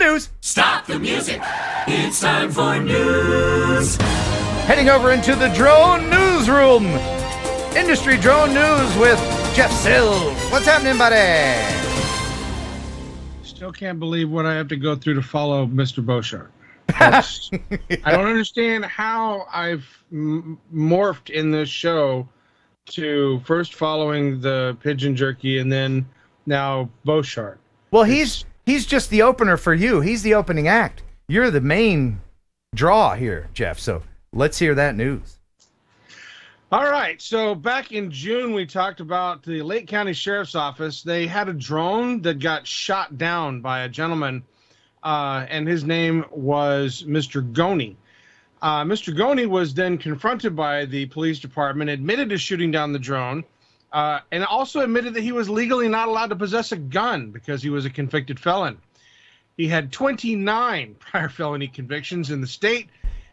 news. Stop the music. It's time for news. Heading over into the drone newsroom. Industry drone news with Jeff Sills. What's happening, buddy? Still can't believe what I have to go through to follow Mr. Beauchard. I don't understand how I've morphed in this show to first following the pigeon jerky and then now Beauchard. Well, he's just the opener for you. He's the opening act. You're the main draw here, Jeff. So let's hear that news. All right. So back in June, we talked about the Lake County Sheriff's Office. They had a drone that got shot down by a gentleman, and his name was Mr. Goney. Mr. Goney was then confronted by the police department, admitted to shooting down the drone, and also admitted that he was legally not allowed to possess a gun because he was a convicted felon. He had 29 prior felony convictions in the state,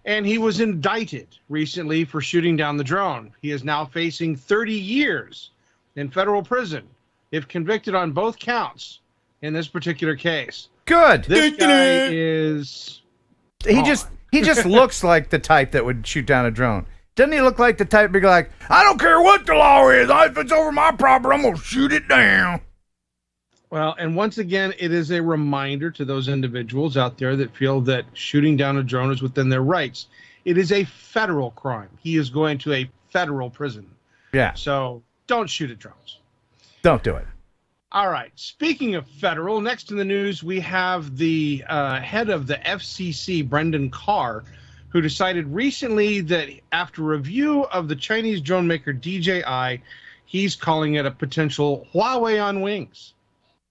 and he was indicted recently for shooting down the drone. He is now facing 30 years in federal prison if convicted on both counts in this particular case. Good. This guy is... He just looks like the type that would shoot down a drone. Doesn't he look like the type to be like, I don't care what the law is. If it's over my property, I'm going to shoot it down. Well, and once again, it is a reminder to those individuals out there that feel that shooting down a drone is within their rights. It is a federal crime. He is going to a federal prison. Yeah. So don't shoot at drones. Don't do it. All right. Speaking of federal, next in the news, we have the head of the FCC, Brendan Carr, who decided recently that after review of the Chinese drone maker DJI, he's calling it a potential Huawei on wings.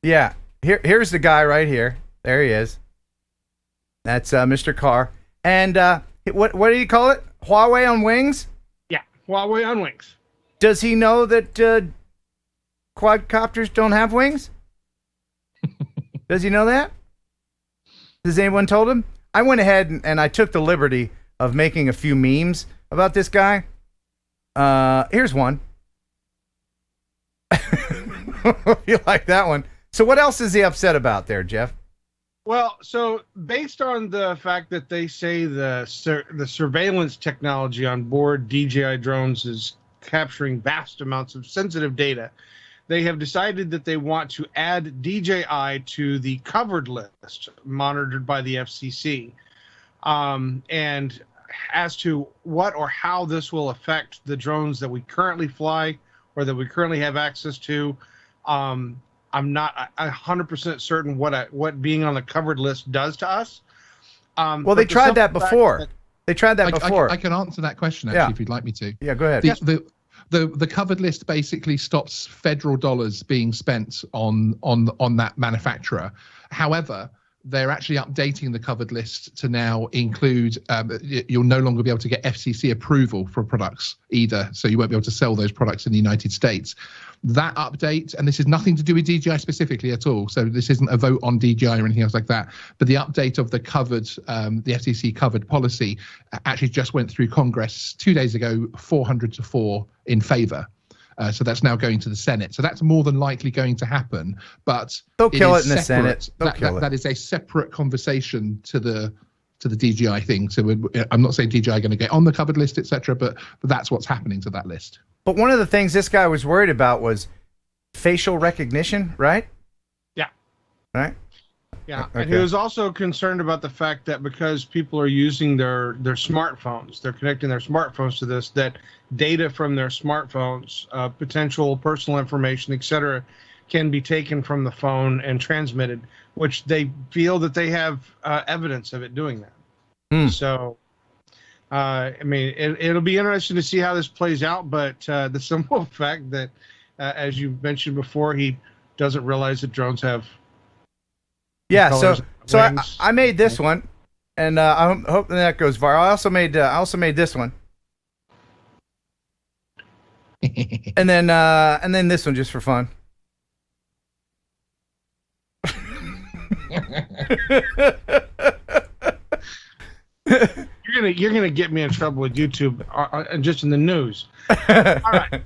Yeah. Here's the guy right here. There he is. That's Mr. Carr. And what do you call it? Huawei on wings? Yeah, Huawei on wings. Does he know that quadcopters don't have wings? Does he know that? Has anyone told him? I went ahead and I took the liberty of making a few memes about this guy. Here's one. You like that one? So what else is he upset about there, Jeff? Well, so based on the fact that they say the surveillance technology on board DJI drones is capturing vast amounts of sensitive data, they have decided that they want to add DJI to the covered list monitored by the FCC. And as to what or how this will affect the drones that we currently fly or that we currently have access to, I'm not 100% certain what being on the covered list does to us. Well, they tried that before. They tried that before. I can answer that question, actually, if you'd like me to. Yeah, go ahead. The covered list basically stops federal dollars being spent on that manufacturer. However, they're actually updating the covered list to now include you'll no longer be able to get FCC approval for products either, so you won't be able to sell those products in the United States. That update, and this is nothing to do with DJI specifically at all, so this isn't a vote on DJI or anything else like that, but the update of the covered, the FCC covered policy actually just went through Congress 2 days ago, 400-4 in favor. So that's now going to the Senate. So that's more than likely going to happen. But they'll kill it in the Senate. That is a separate conversation to the DJI thing. So I'm not saying DJI are going to get on the covered list, etc. But that's what's happening to that list. But one of the things this guy was worried about was facial recognition, right? Yeah. Right? Yeah. Okay. And he was also concerned about the fact that because people are using their smartphones, they're connecting their smartphones to this, that data from their smartphones, potential personal information, etc., can be taken from the phone and transmitted, which they feel that they have evidence of it doing that. So, I mean, it'll be interesting to see how this plays out, but the simple fact that, as you mentioned before, he doesn't realize that drones have... Yeah, so I made this one, and I'm hoping that goes viral. I also made this one, and then this one just for fun. You're gonna get me in trouble with YouTube just in the news. All right.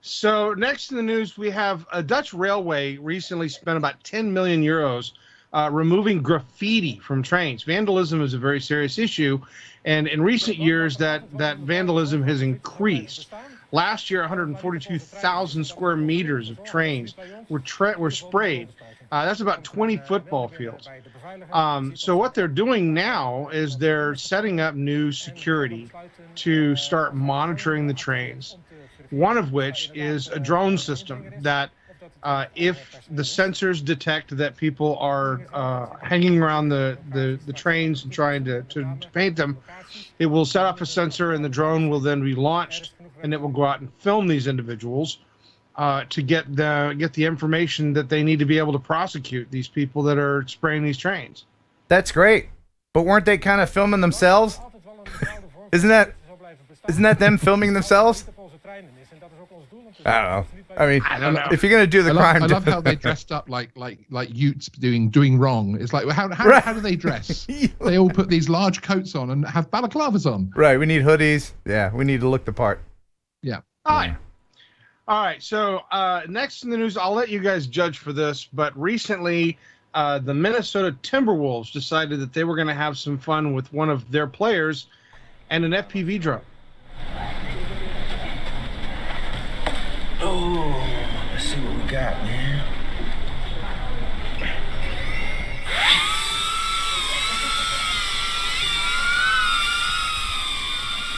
So next in the news, we have a Dutch railway recently spent about 10 million euros removing graffiti from trains. Vandalism is a very serious issue, and in recent years, that vandalism has increased. Last year, 142,000 square meters of trains were sprayed. That's about 20 football fields. So what they're doing now is they're setting up new security to start monitoring the trains, one of which is a drone system that if the sensors detect that people are hanging around the trains and trying to paint them, it will set off a sensor and the drone will then be launched and it will go out and film these individuals to get the information that they need to be able to prosecute these people that are spraying these trains. That's great. But weren't they kind of filming themselves? Isn't that them filming themselves? I don't know. I don't know. If you're gonna do the crime, I love how they dressed up like Utes doing wrong. It's like how do they dress? They all put these large coats on and have balaclavas on. Right. We need hoodies. Yeah. We need to look the part. Yeah. All right. So next in the news, I'll let you guys judge for this, but recently the Minnesota Timberwolves decided that they were going to have some fun with one of their players and an FPV drone. Oh, let's see what we got, man.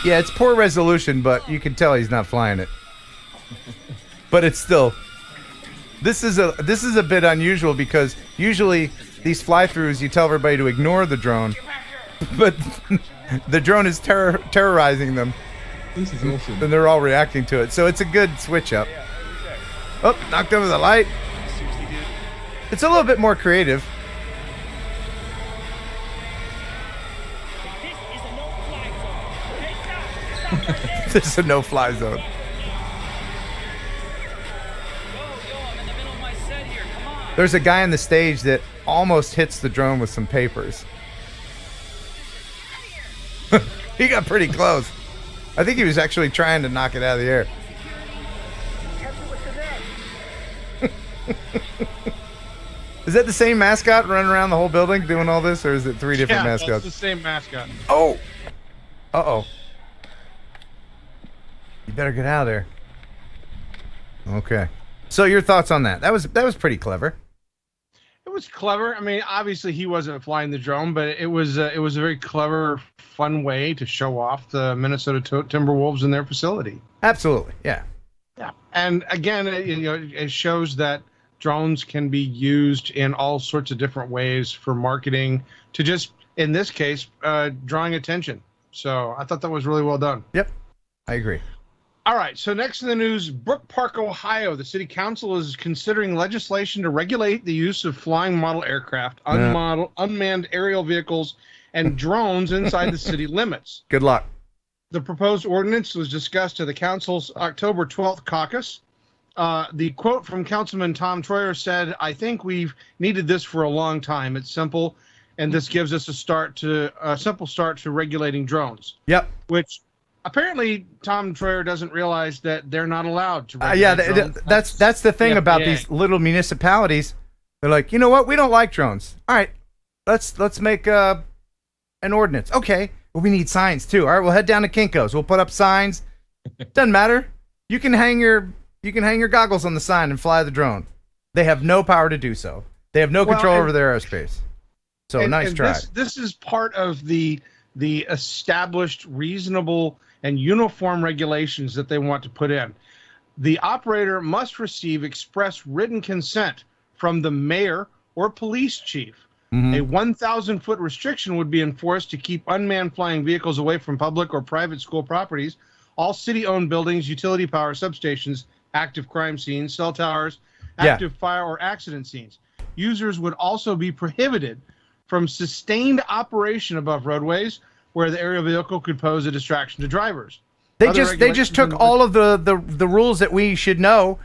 Yeah, it's poor resolution, but you can tell he's not flying it. But it's still. This is a bit unusual because usually these fly-throughs you tell everybody to ignore the drone, but the drone is terrorizing them. This is awesome. And they're all reacting to it. So it's a good switch up. Oh, knocked over the light. It's a little bit more creative. This is a no-fly zone. There's a guy on the stage that almost hits the drone with some papers. He got pretty close. I think he was actually trying to knock it out of the air. Is that the same mascot running around the whole building doing all this, or is it three different mascots? That's the same mascot. Oh! Uh-oh. You better get out of there. Okay. So your thoughts on that? That was pretty clever. It was clever. I mean, obviously he wasn't flying the drone, but it was a very clever, fun way to show off the Minnesota Timberwolves in their facility. Absolutely, yeah. And again, it shows that drones can be used in all sorts of different ways for marketing. To just, in this case, drawing attention. So I thought that was really well done. Yep, I agree. All right, so next in the news, Brook Park, Ohio. The city council is considering legislation to regulate the use of flying model aircraft, unmanned aerial vehicles, and drones inside the city limits. Good luck. The proposed ordinance was discussed at the council's October 12th caucus. The quote from Councilman Tom Troyer said, "I think we've needed this for a long time. It's simple, and this gives us a simple start to regulating drones." Yep. Which apparently Tom Troyer doesn't realize that they're not allowed to regulate drones. That's the thing about these little municipalities. They're like, you know what? We don't like drones. All right, let's make an ordinance. Okay, well, we need signs too. All right, we'll head down to Kinko's. We'll put up signs. Doesn't matter. You can hang your goggles on the sign and fly the drone. They have no power to do so. They have no control over their airspace. So nice try. This is part of the established, reasonable, and uniform regulations that they want to put in. The operator must receive express written consent from the mayor or police chief. Mm-hmm. A 1,000-foot restriction would be enforced to keep unmanned flying vehicles away from public or private school properties, all city-owned buildings, utility power substations, active crime scenes, cell towers, active fire or accident scenes. Users would also be prohibited from sustained operation above roadways where the aerial vehicle could pose a distraction to drivers. They just took all of the rules that we should know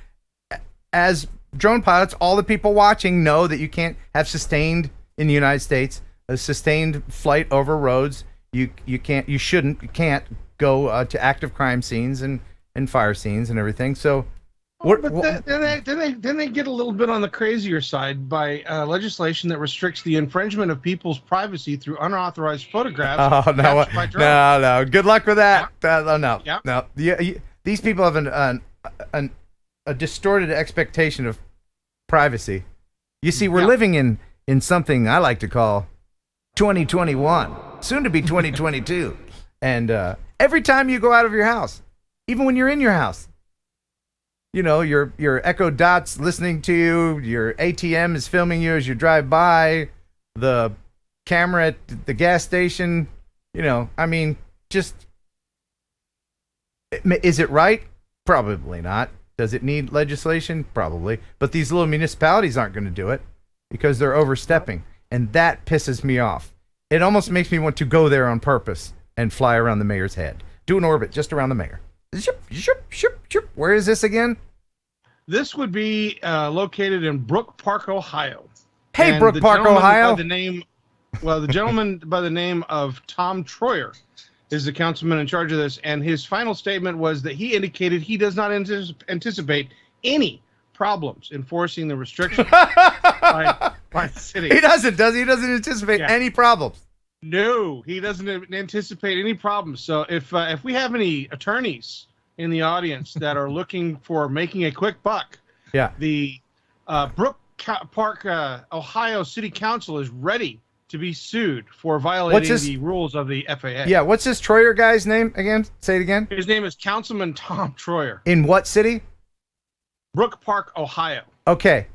as drone pilots. All the people watching know that you can't have sustained in the United States a sustained flight over roads. You can't go to active crime scenes and fire scenes and everything. So Then they get a little bit on the crazier side by legislation that restricts the infringement of people's privacy through unauthorized photographs. Oh no, captured by drones. no! Good luck with that. No. Yeah. These people have a distorted expectation of privacy. You see, we're living in something I like to call 2021, soon to be 2022, and every time you go out of your house, even when you're in your house. You know, your Echo Dot's listening to you. Your ATM is filming you as you drive by. The camera at the gas station. You know, I mean, just... Is it right? Probably not. Does it need legislation? Probably. But these little municipalities aren't going to do it because they're overstepping. And that pisses me off. It almost makes me want to go there on purpose and fly around the mayor's head. Do an orbit just around the mayor. Where is this again? This would be located in Brook Park, Ohio. Hey, And Brook the Park, gentleman Ohio. The gentleman by the name of Tom Troyer is the councilman in charge of this, and his final statement was that he indicated he does not anticipate any problems enforcing the restriction by the city. He doesn't, does he? He doesn't anticipate any problems. No, he doesn't anticipate any problems. So if we have any attorneys in the audience that are looking for making a quick buck, the Brook Park, Ohio City Council is ready to be sued for violating the rules of the FAA. Yeah, what's this Troyer guy's name again? Say it again. His name is Councilman Tom Troyer. In what city? Brook Park, Ohio. Okay.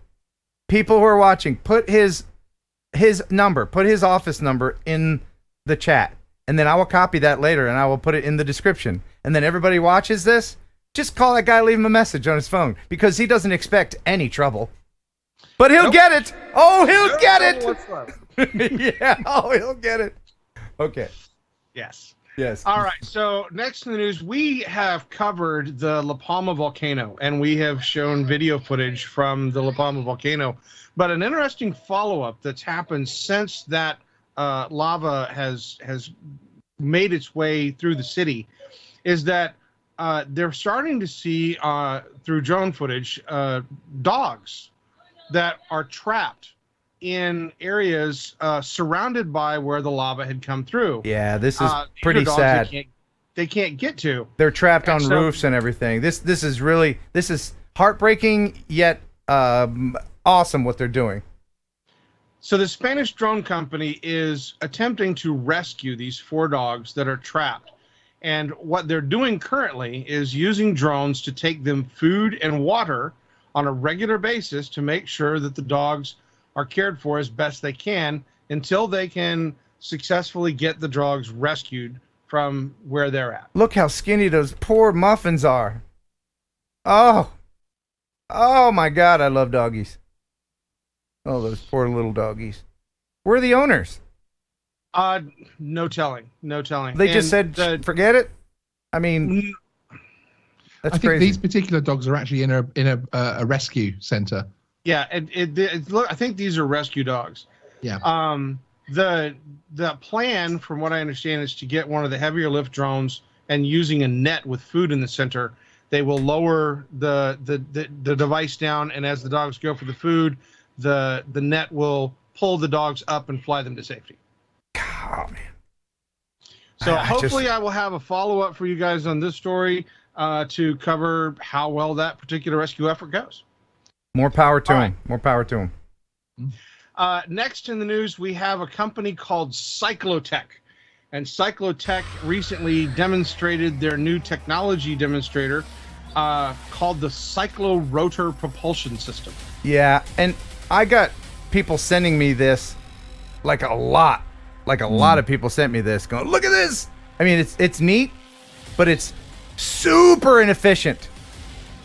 People who are watching, put his number, put his office number in the chat, and then I will copy that later and I will put it in the description. And then everybody watches this, just call that guy, leave him a message on his phone because he doesn't expect any trouble. But he'll get it. Oh, he'll get it. Yeah, oh, he'll get it. Okay. Yes. Yes. All right. So next in the news, we have covered the La Palma volcano, and we have shown video footage from the La Palma volcano. But an interesting follow-up that's happened since that lava has made its way through the city is that they're starting to see through drone footage dogs that are trapped in areas surrounded by where the lava had come through. Yeah, this is pretty sad. They can't get to. They're trapped on roofs and everything. This is heartbreaking yet awesome what they're doing. So the Spanish drone company is attempting to rescue these 4 dogs that are trapped. And what they're doing currently is using drones to take them food and water on a regular basis to make sure that the dogs are cared for as best they can until they can successfully get the dogs rescued from where they're at. Look how skinny those poor muffins are. Oh my God, I love doggies. Oh, those poor little doggies. Where are the owners? No telling. They just said, forget it. I mean, that's I think crazy. these particular dogs are actually in a rescue center. Yeah, look, I think these are rescue dogs. Yeah. The plan, from what I understand, is to get one of the heavier lift drones and using a net with food in the center. They will lower the device down, and as the dogs go for the food, the net will pull the dogs up and fly them to safety. Oh man. So hopefully I will have a follow-up for you guys on this story to cover how well that particular rescue effort goes. More power to him. More power to him. Next in the news, we have a company called Cyclotech. And Cyclotech recently demonstrated their new technology demonstrator called the Cyclo-Rotor Propulsion System. Yeah, and I got people sending me this, like a lot of people sent me this, going, look at this. I mean, it's neat, but it's super inefficient.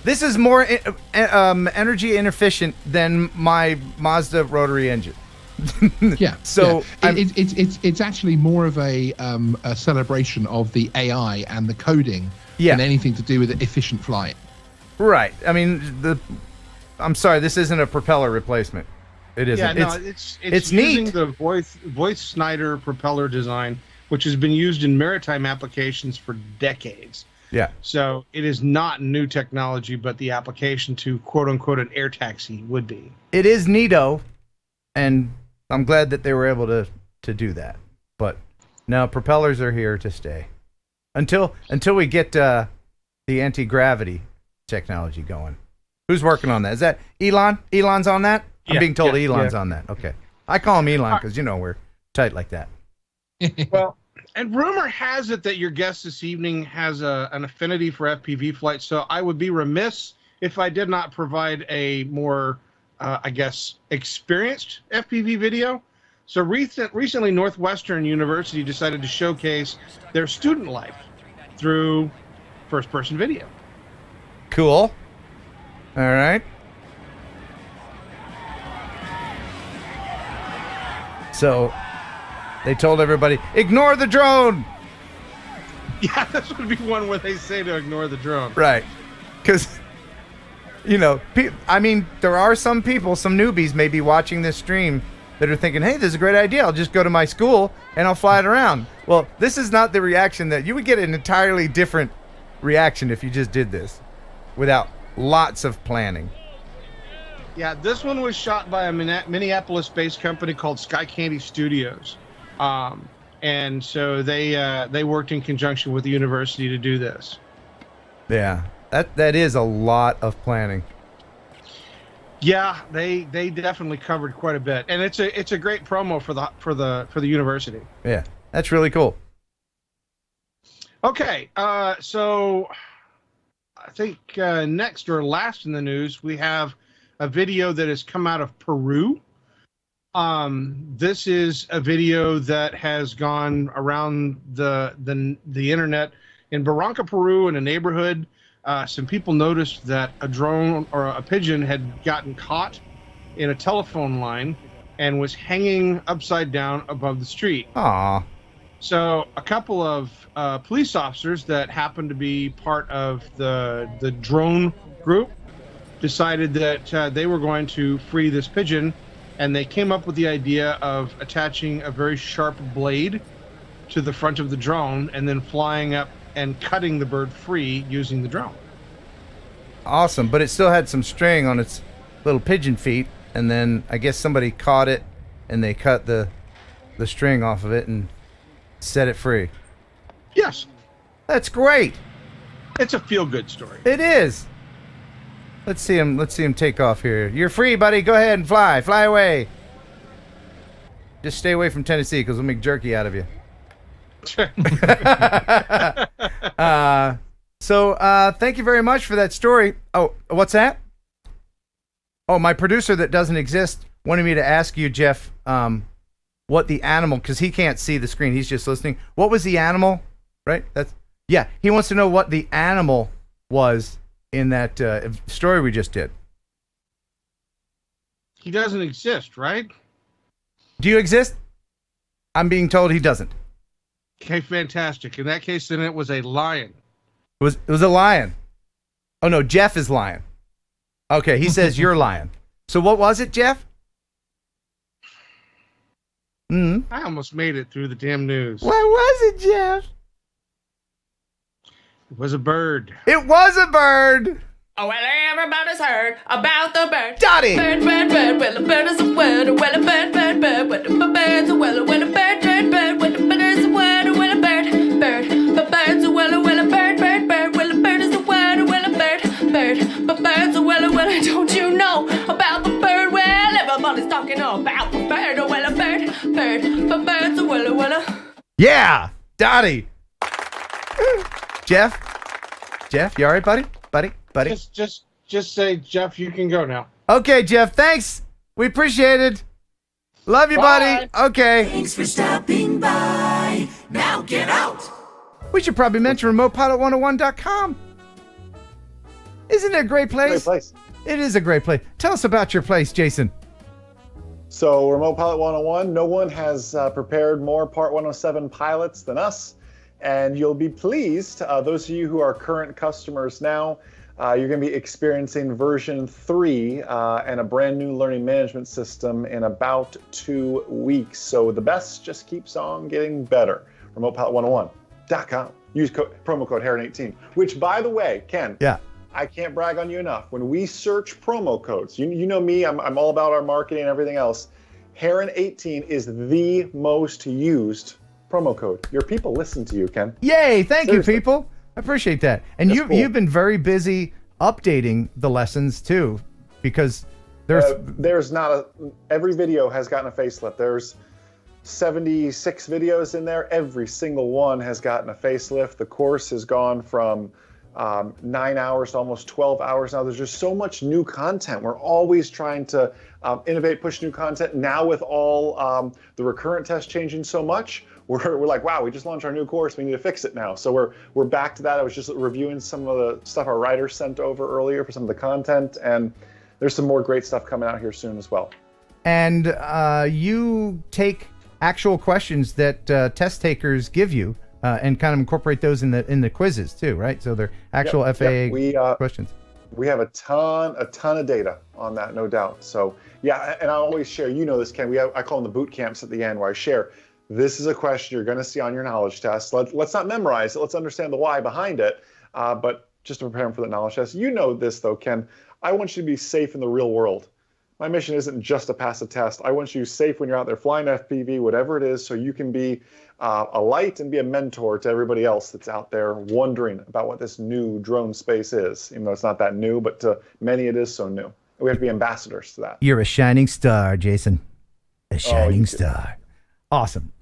This is more energy inefficient than my Mazda rotary engine. Yeah. So yeah. It's actually more of a celebration of the AI and the coding than anything to do with efficient flight. Right. I mean, I'm sorry, this isn't a propeller replacement. It isn't. Yeah, no, it's using neat. the Voith Snyder propeller design, which has been used in maritime applications for decades. Yeah. So it is not new technology, but the application to quote unquote an air taxi would be. It is neato, and I'm glad that they were able to do that. But now propellers are here to stay until we get the anti-gravity technology going. Who's working on that? Is that Elon? Elon's on that? I'm being told Elon's on that. Okay. I call him Elon because, we're tight like that. Well, and rumor has it that your guest this evening has an affinity for FPV flight, so I would be remiss if I did not provide a more, experienced FPV video. So recently, Northwestern University decided to showcase their student life through first-person video. Cool. All right. So they told everybody, ignore the drone. Yeah, this would be one where they say to ignore the drone. Right. Because, there are some people, some newbies may be watching this stream that are thinking, hey, this is a great idea. I'll just go to my school and I'll fly it around. Well, this is not the reaction that you would get an entirely different reaction if you just did this without lots of planning. Yeah, this one was shot by a Minneapolis-based company called Sky Candy Studios. And so they worked in conjunction with the university to do this. Yeah, that is a lot of planning. Yeah, they definitely covered quite a bit, and it's a great promo for the university. Yeah, that's really cool. Okay, so I think next or last in the news we have a video that has come out of Peru. This is a video that has gone around the internet in Barranca, Peru, in a neighborhood. Some people noticed that a drone or a pigeon had gotten caught in a telephone line and was hanging upside down above the street. Aww. So a couple of police officers that happened to be part of the drone group decided that they were going to free this pigeon, and they came up with the idea of attaching a very sharp blade to the front of the drone and then flying up and cutting the bird free using the drone. Awesome, but it still had some string on its little pigeon feet, and then I guess somebody caught it and they cut the string off of it and set it free. Yes. That's great. It's a feel-good story. It is. Let's see him take off here. You're free, buddy. Go ahead and fly. Fly away. Just stay away from Tennessee because we'll make jerky out of you. So thank you very much for that story. Oh, what's that? Oh, my producer that doesn't exist wanted me to ask you, Jeff, what the animal, because he can't see the screen. He's just listening. What was the animal? Right? Yeah, he wants to know what the animal was in that story we just did. He doesn't exist, right? Do you exist? I'm being told he doesn't. Okay, fantastic. In that case, then it was a lion. It was a lion. Oh no, Jeff is lion. Okay, he says you're lion. So what was it, Jeff? I almost made it through the damn news. What was it, Jeff? It was a bird. It was a bird. Oh, well, everybody's heard about the bird. Dottie. Bird, bird, bird, well, a bird is a word. Well, a bird, bird, bird, well, a bird's a well, a bird, bird, bird, well, a bird is a word. Well, a bird, bird, but bird's a well, a bird, bird, bird, well, a bird is a word. Well, a bird, bird, but bird's a well, don't you know about the bird? Well, everybody's talking about the bird. Oh, well, a bird, bird, but bird's a well, Yeah, Dottie. Jeff, you all right, buddy? Buddy? Just say, Jeff, you can go now. Okay, Jeff, thanks. We appreciate it. Love you, Bye. buddy. Okay. Thanks for stopping by. Now get out. We should probably mention remotepilot101.com. Isn't it a great place? Great place. It is a great place. Tell us about your place, Jason. So Remote Pilot 101, no one has prepared more Part 107 pilots than us. And you'll be pleased, those of you who are current customers now, you're going to be experiencing version 3 and a brand new learning management system in about 2 weeks. So the best just keeps on getting better. Remote Pilot 101. Heron18.com. Use promo code Heron18, which, by the way, Ken, Yeah. I can't brag on you enough. When we search promo codes, you know me, I'm all about our marketing and everything else. Heron18 is the most used promo code. Your people listen to you, Ken. Yay! Thank Seriously. you, people. I appreciate that. And That's cool. you've been very busy updating the lessons too, because There's not every video has gotten a facelift. There's 76 videos in there. Every single one has gotten a facelift. The course has gone from 9 hours to almost 12 hours now. There's just so much new content. We're always trying to innovate, push new content. Now with all the recurrent tests changing so much, we're like, wow, we just launched our new course. We need to fix it now. So we're back to that. I was just reviewing some of the stuff our writers sent over earlier for some of the content, and there's some more great stuff coming out here soon as well. And you take actual questions that test takers give you and kind of incorporate those in the quizzes too, right? So they're actual FAA questions. We have a ton of data on that, no doubt. So yeah, and I always share, you know this, Ken, I call them the boot camps at the end, where I share, this is a question you're going to see on your knowledge test. Let's not memorize it. Let's understand the why behind it. But just to prepare them for the knowledge test. You know this though, Ken, I want you to be safe in the real world. My mission isn't just to pass a test. I want you safe when you're out there flying FPV, whatever it is, so you can be a light and be a mentor to everybody else that's out there wondering about what this new drone space is. Even though it's not that new, but to many it is so new. We have to be ambassadors to that. You're a shining star, Jason. A shining you star. Awesome.